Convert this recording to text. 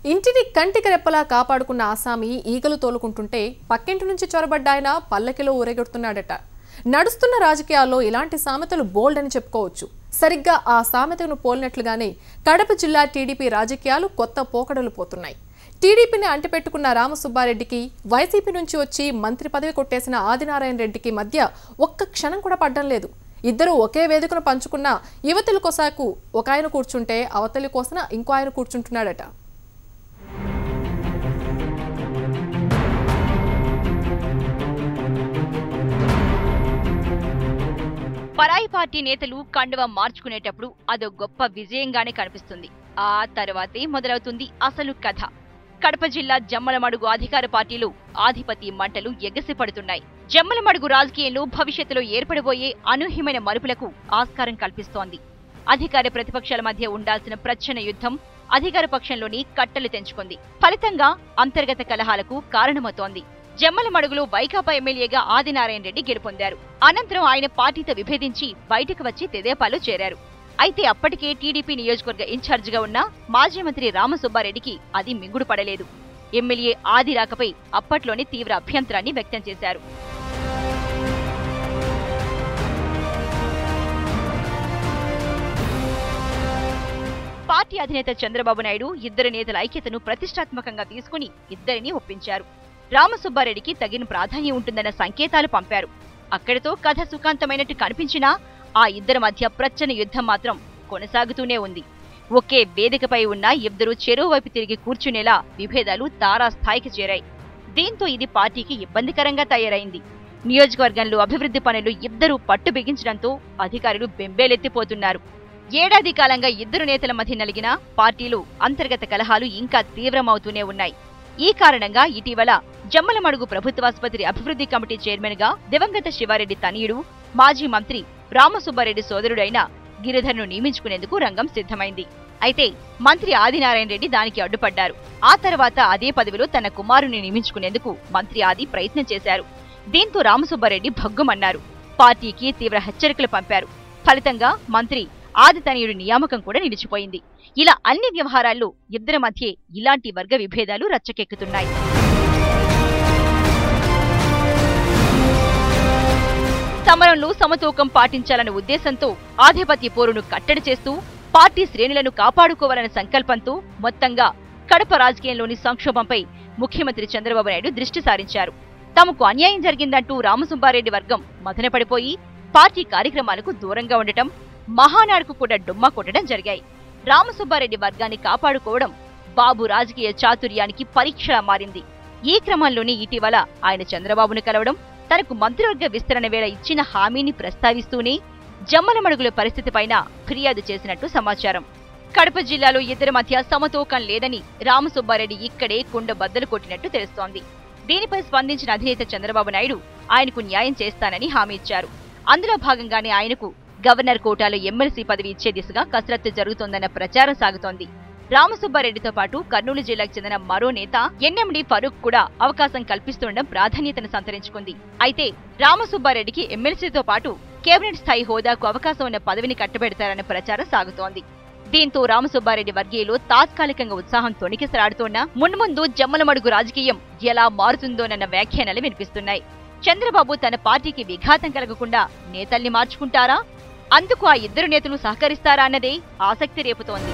ఇంటిని కంటికి రెప్పలా కాపాడుకున్న ఆసామి ఈగలు తోలుకుంటుంటే పక్కింటి నుంచి చొరబడ్డ ఆయన పల్లకిలో ఊరేగొడుతున్నాడట. నడుస్తున్న రాజకీయాల్లో ఇలాంటి సామెతలు బోల్డ్ అని చెప్పుకోవచ్చు. సరిగ్గా ఆ సామెతను పోలినట్లుగానే కడప జిల్లా టీడీపీ రాజకీయాలు కొత్త పోకడలు పోతున్నాయి. టీడీపీని అంటిపెట్టుకున్న రామసుబ్బారెడ్డికి వైసీపీ నుంచి వచ్చి మంత్రి పదవి కొట్టేసిన ఆదినారాయణ రెడ్డికి మధ్య ఒక్క క్షణం కూడా పడ్డం లేదు. ఇద్దరు ఒకే వేదికను పంచుకున్న యువతల కోసాకు ఒక ఆయన కూర్చుంటే అవతలి కోసన ఇంకో ఆయన కూర్చుంటున్నాడట. పరాయి పార్టీ నేతలు కండువ మార్చుకునేటప్పుడు అదో గొప్ప విజయంగానే కనిపిస్తుంది. ఆ తర్వాతే మొదలవుతుంది అసలు కథ. కడప జిల్లా జమ్మలమడుగు అధికార పార్టీలు ఆధిపత్య మంటలు ఎగసిపడుతున్నాయి. జమ్మలమడుగు రాజకీయంలో భవిష్యత్తులో ఏర్పడబోయే అనూహ్యమైన మలుపులకు ఆస్కారం కల్పిస్తోంది. అధికార ప్రతిపక్షాల మధ్య ఉండాల్సిన ప్రచ్ఛన్న యుద్ధం అధికార పక్షంలోని కట్టలు తెంచుకుంది. ఫలితంగా అంతర్గత కలహాలకు కారణమవుతోంది. జమ్మలమడుగులో వైకాపా ఎమ్మెల్యేగా ఆదినారాయణ రెడ్డి గెలుపొందారు. అనంతరం ఆయన పార్టీతో విభేదించి బయటకు వచ్చి తెదేపాలో చేరారు. అయితే అప్పటికే టీడీపీ నియోజకవర్గ ఇన్ఛార్జిగా ఉన్న మాజీ మంత్రి రామసుబ్బారెడ్డికి అది మింగుడు పడలేదు. ఎమ్మెల్యే ఆది రాకపై అప్పట్లోనే తీవ్ర అభ్యంతరాన్ని వ్యక్తం చేశారు. పార్టీ అధినేత చంద్రబాబు నాయుడు ఇద్దరు నేతల ఐక్యతను ప్రతిష్టాత్మకంగా తీసుకుని ఇద్దరిని ఒప్పించారు. రామసుబ్బారెడ్డికి తగిన ప్రాధాన్యం ఉంటుందన్న సంకేతాలు పంపారు. అక్కడితో కథ సుఖాంతమైనట్టు కనిపించినా ఆ ఇద్దరి మధ్య ప్రచ్ఛన్న యుద్ధం మాత్రం కొనసాగుతూనే ఉంది. ఒకే వేదికపై ఉన్న ఇద్దరు చెరువు వైపు తిరిగి కూర్చునేలా విభేదాలు తారాస్థాయికి చేరాయి. దీంతో ఇది పార్టీకి ఇబ్బందికరంగా తయారైంది. నియోజకవర్గంలో అభివృద్ధి పనులు ఇద్దరూ పట్టు బిగించడంతో అధికారులు బెంబేలెత్తిపోతున్నారు. ఏడాది కాలంగా ఇద్దరు నేతల మధ్య నలిగిన పార్టీలు అంతర్గత కలహాలు ఇంకా తీవ్రమవుతూనే ఉన్నాయి. ఈ కారణంగా ఇటీవల జమ్మలమడుగు ప్రభుత్వాసుపత్రి అభివృద్ధి కమిటీ చైర్మన్ గా దివంగత శివారెడ్డి తనయుడు మాజీ మంత్రి రామసుబ్బారెడ్డి సోదరుడైన గిరిధర్ను నియమించుకునేందుకు రంగం సిద్ధమైంది. అయితే మంత్రి ఆదినారాయణ రెడ్డి దానికి అడ్డుపడ్డారు. ఆ తర్వాత అదే పదవిలో తన కుమారుని నియమించుకునేందుకు మంత్రి ఆది ప్రయత్నం చేశారు. దీంతో రామసుబ్బారెడ్డి భగ్గుమన్నారు. పార్టీకి తీవ్ర హెచ్చరికలు పంపారు. ఫలితంగా మంత్రి ఆది తనయుడి నియామకం కూడా నిలిచిపోయింది. ఇలా అన్ని వ్యవహారాల్లో ఇద్దరి మధ్య ఇలాంటి వర్గ విభేదాలు రచ్చకెక్కుతున్నాయి. సమరంలో సమతూకం పాటించాలన్న ఉద్దేశంతో ఆధిపత్య పోరును కట్టడి చేస్తూ పార్టీ శ్రేణులను కాపాడుకోవాలన్న సంకల్పంతో మొత్తంగా కడప రాజకీయంలోని సంక్షోభంపై ముఖ్యమంత్రి చంద్రబాబు నాయుడు దృష్టి సారించారు. తమకు అన్యాయం జరిగిందంటూ రామసుబ్బారెడ్డి వర్గం మదనపడిపోయి పార్టీ కార్యక్రమాలకు దూరంగా ఉండటం, మహానాడుకు కూడా డుమ్మా కొట్టడం జరిగాయి. రామసుబ్బారెడ్డి వర్గాన్ని కాపాడుకోవడం బాబు రాజకీయ చాతుర్యానికి పరీక్షలా మారింది. ఈ క్రమంలోనే ఇటీవల ఆయన చంద్రబాబును కలవడం, తనకు మంత్రివర్గ విస్తరణ వేళ ఇచ్చిన హామీని ప్రస్తావిస్తూనే జమ్మలమడుగుల పరిస్థితిపైన ఫిర్యాదు చేసినట్టు సమాచారం. కడప జిల్లాలో ఇద్దరి మధ్య సమతూకం లేదని రామసుబ్బారెడ్డి ఇక్కడే కుండ బద్దలు కొట్టినట్టు తెలుస్తోంది. దీనిపై స్పందించిన అధినేత చంద్రబాబు నాయుడు ఆయనకు న్యాయం చేస్తానని హామీ ఇచ్చారు. అందులో భాగంగానే ఆయనకు గవర్నర్ కోటాలో ఎమ్మెల్సీ పదవి ఇచ్చే దిశగా కసరత్తు జరుగుతోందన్న ప్రచారం సాగుతోంది. రామసుబ్బారెడ్డితో పాటు కర్నూలు జిల్లాకు చెందిన మరో నేత ఎన్ఎండి ఫరూక్ కూడా అవకాశం కల్పిస్తుండడం ప్రాధాన్యతను సంతరించుకుంది. అయితే రామసుబ్బారెడ్డికి ఎమ్మెల్సీతో పాటు కేబినెట్ స్థాయి హోదాకు అవకాశం ఉన్న పదవిని కట్టబెడతారన్న ప్రచారం సాగుతోంది. దీంతో రామసుబ్బారెడ్డి వర్గీయులు తాత్కాలికంగా ఉత్సాహం తొణికిసలాడుతోన్నా మున్ముందు జమ్మలమడుగు రాజకీయం ఎలా మారుతుందోనన్న వ్యాఖ్యానాలు వినిపిస్తున్నాయి. చంద్రబాబు తన పార్టీకి విఘాతం కలగకుండా నేతల్ని మార్చుకుంటారా? అందుకు ఆ ఇద్దరు నేతలు సహకరిస్తారా అన్నదే ఆసక్తి రేపుతోంది.